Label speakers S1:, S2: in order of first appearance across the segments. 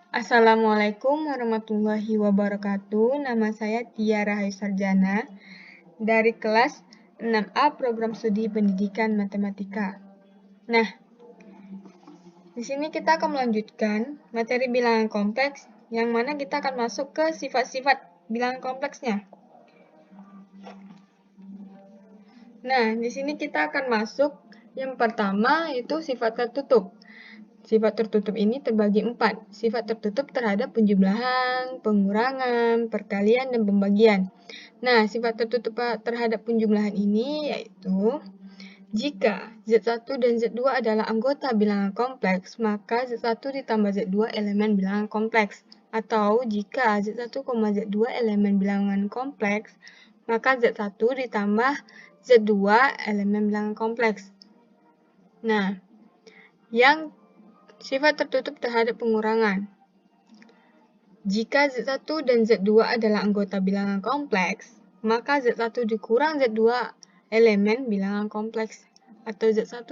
S1: Assalamualaikum warahmatullahi wabarakatuh. Nama saya Tia Rahayu Sarjana dari kelas 6A Program Studi Pendidikan Matematika. Nah, di sini kita akan melanjutkan materi bilangan kompleks yang mana kita akan masuk ke sifat-sifat bilangan kompleksnya. Nah, di sini kita akan masuk yang pertama yaitu sifat tertutup. Sifat tertutup ini terbagi 4. Sifat tertutup terhadap penjumlahan, pengurangan, perkalian, dan pembagian. Nah, sifat tertutup terhadap penjumlahan ini yaitu jika Z1 dan Z2 adalah anggota bilangan kompleks, maka Z1 ditambah Z2 elemen bilangan kompleks. Atau jika Z1, Z2 elemen bilangan kompleks, maka Z1 ditambah Z2 elemen bilangan kompleks. Nah, yang sifat tertutup terhadap pengurangan. Jika Z1 dan Z2 adalah anggota bilangan kompleks, maka Z1 dikurang Z2 elemen bilangan kompleks. Atau Z1,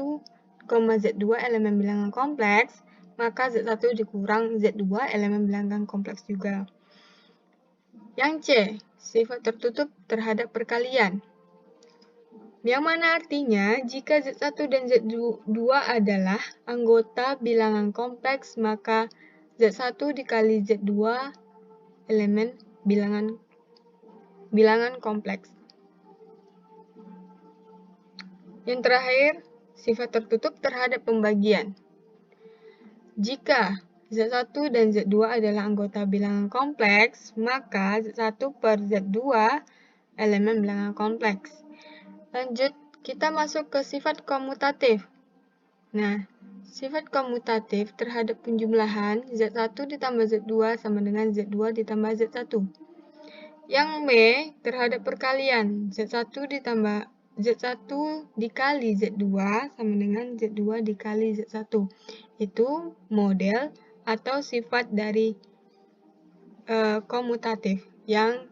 S1: Z2 elemen bilangan kompleks, maka Z1 dikurang Z2 elemen bilangan kompleks juga. Yang C, sifat tertutup terhadap perkalian. Yang mana artinya, jika Z1 dan Z2 adalah anggota bilangan kompleks, maka Z1 dikali Z2 elemen bilangan kompleks. Yang terakhir, sifat tertutup terhadap pembagian. Jika Z1 dan Z2 adalah anggota bilangan kompleks, maka Z1 per Z2 elemen bilangan kompleks. Lanjut, kita masuk ke sifat komutatif. Nah, sifat komutatif terhadap penjumlahan Z1 ditambah Z2 sama dengan Z2 ditambah Z1. Yang B, terhadap perkalian Z1 ditambah Z1 dikali Z2 sama dengan Z2 dikali Z1. Itu model atau sifat dari komutatif yang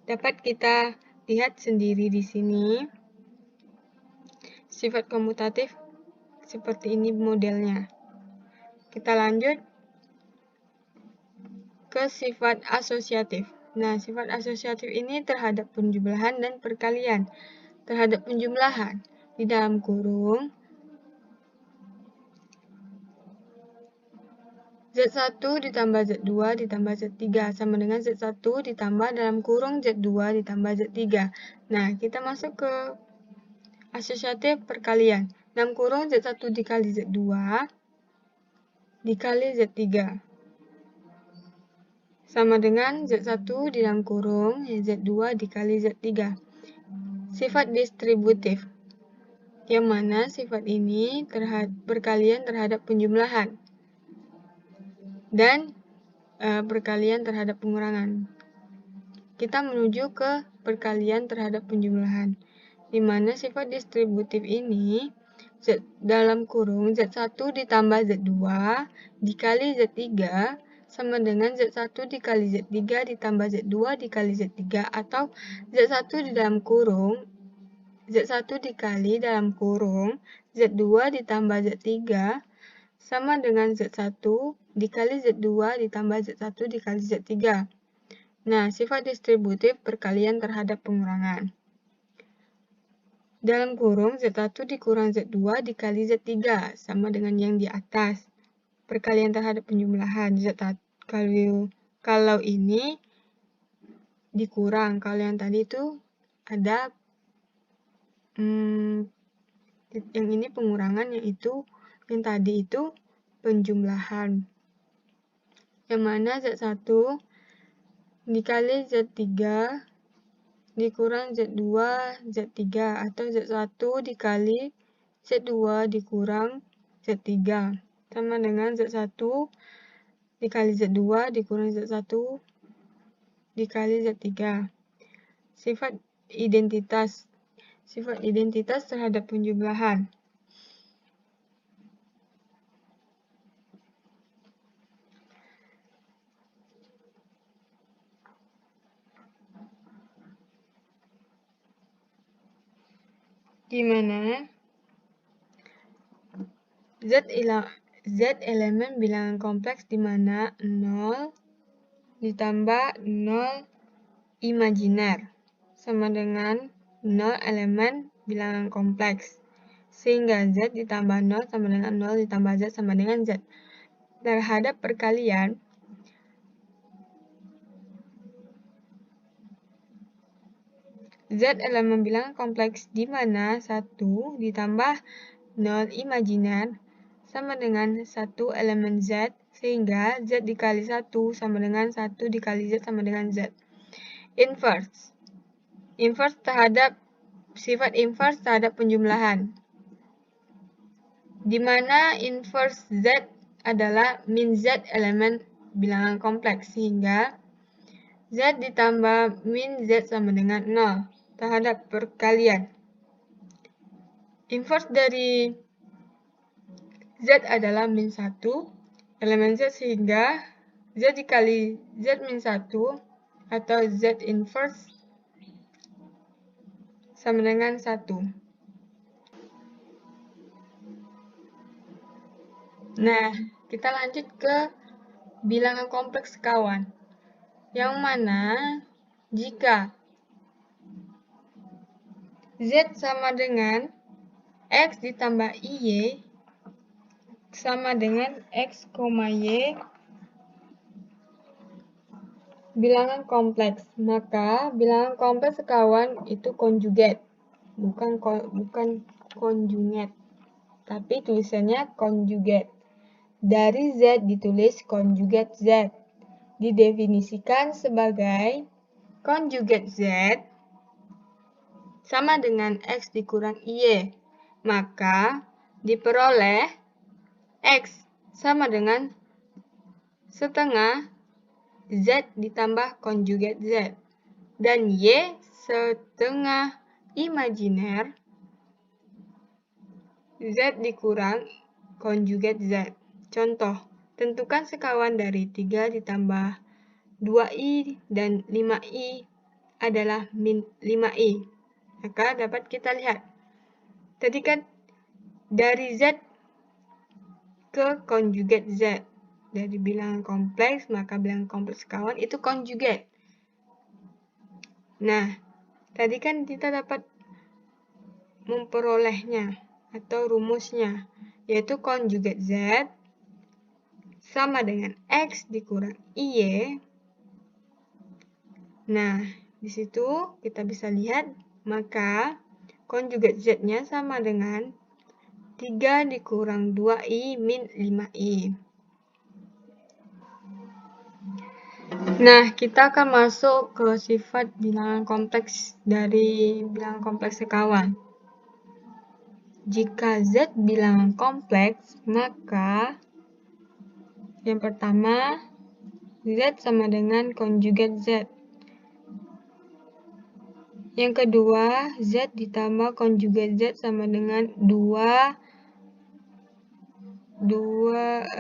S1: dapat kita lihat sendiri di sini. Sifat komutatif seperti ini modelnya. Kita lanjut ke sifat asosiatif. Nah, sifat asosiatif ini terhadap penjumlahan dan perkalian. Terhadap penjumlahan, di dalam kurung Z1 ditambah Z2 ditambah Z3 sama dengan Z1 ditambah dalam kurung Z2 ditambah Z3. Nah, kita masuk ke asosiatif perkalian. Dalam kurung Z1 dikali Z2 dikali Z3 sama dengan Z1 di dalam kurung Z2 dikali Z3. Sifat distributif, yang mana sifat ini perkalian terhadap penjumlahan dan perkalian terhadap pengurangan. Kita menuju ke perkalian terhadap penjumlahan, di mana sifat distributif ini dalam kurung Z1 ditambah Z2 dikali Z3 sama dengan Z1 dikali Z3 ditambah Z2 dikali Z3, atau Z1 di dalam kurung Z1 dikali dalam kurung Z2 ditambah Z3 sama dengan Z1 dikali Z2 ditambah Z1 dikali Z3. Nah, sifat distributif perkalian terhadap pengurangan. Dalam kurung Z1 dikurang Z2 dikali Z3 sama dengan yang di atas. Perkalian terhadap penjumlahan Z1 kalau ini dikurang, kalau yang tadi itu ada yang ini pengurangan, yang tadi itu penjumlahan. Yang mana Z1 dikali Z3 dikurang Z2 Z3, atau Z1 dikali Z2 dikurang Z3 sama dengan Z1 dikali Z2 dikurang Z1 dikali Z3. Sifat identitas. Sifat identitas terhadap penjumlahan. Di mana Z elemen bilangan kompleks di mana 0 ditambah 0 imajiner sama dengan 0 elemen bilangan kompleks. Sehingga Z ditambah 0 sama dengan 0 ditambah Z sama dengan Z. Terhadap perkalian, Z elemen bilangan kompleks di mana 1 ditambah 0 imajiner sama dengan 1 elemen Z, sehingga Z dikali 1 sama dengan 1 dikali Z sama dengan Z. Inverse. Sifat inverse terhadap penjumlahan. Di mana inverse Z adalah min Z elemen bilangan kompleks, sehingga Z ditambah min Z sama dengan 0 terhadap perkalian. Inverse dari Z adalah min 1 elemen Z, sehingga Z dikali Z min 1 atau Z inverse sama dengan 1. Nah, kita lanjut ke bilangan kompleks sekawan. Yang mana jika Z sama dengan X ditambah Y sama dengan X, Y bilangan kompleks, maka bilangan kompleks sekawan itu konjugat, bukan konjugat, tapi tulisannya konjugat. Dari Z ditulis konjugat Z. Didefinisikan sebagai konjugat Z sama dengan X dikurang Y. Maka diperoleh X sama dengan setengah Z ditambah konjugat Z. Dan Y setengah imajiner Z dikurang konjugat Z. Contoh, tentukan sekawan dari 3 ditambah 2i dan 5i adalah min 5i. Maka dapat kita lihat. Tadi kan dari Z ke konjugat Z. Dari bilangan kompleks, maka bilangan kompleks sekawan itu konjugat. Nah, tadi kan kita dapat memperolehnya atau rumusnya, yaitu konjugat Z sama dengan X dikurang Y. Nah, di situ kita bisa lihat, maka konjugat Z-nya sama dengan 3 dikurang 2i min 5i. Nah, kita akan masuk ke sifat bilangan kompleks dari bilangan kompleks sekawan. Jika Z bilangan kompleks, maka yang pertama, Z sama dengan konjugat Z. Yang kedua, Z ditambah konjugat Z sama dengan 2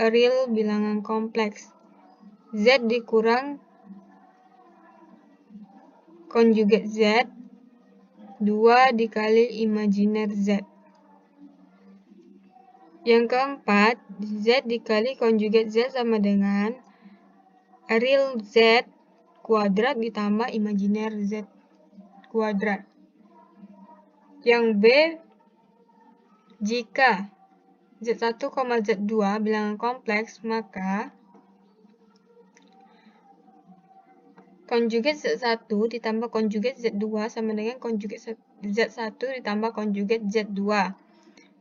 S1: real bilangan kompleks. Z dikurang konjugat Z, 2 dikali imajiner Z. Yang keempat, Z dikali konjugat Z sama dengan real Z kuadrat ditambah imajiner Z kuadrat. Yang B, jika Z1, Z2 bilangan kompleks, maka konjugat Z1 ditambah konjugat Z2 sama dengan konjugat Z1 ditambah konjugat Z2.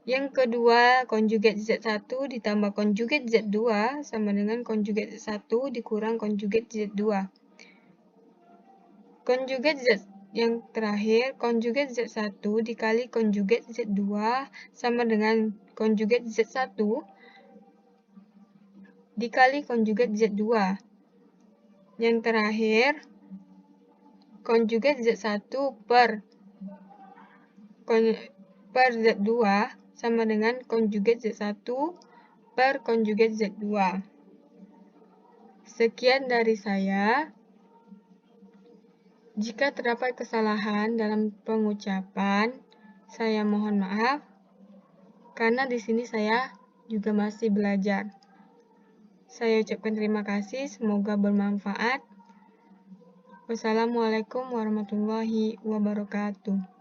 S1: Yang kedua, konjugat Z1 ditambah konjugat Z2 sama dengan konjugat Z1 dikurang konjugat Z2. Konjugat Z yang terakhir, konjugat Z1 dikali konjugat Z2 sama dengan konjugat Z1 dikali konjugat Z2. Yang terakhir, konjugat Z1 per Z2 sama dengan konjugat Z1 per konjugat Z2. Sekian dari saya. Jika terdapat kesalahan dalam pengucapan, saya mohon maaf karena di sini saya juga masih belajar. Saya ucapkan terima kasih, semoga bermanfaat. Wassalamualaikum warahmatullahi wabarakatuh.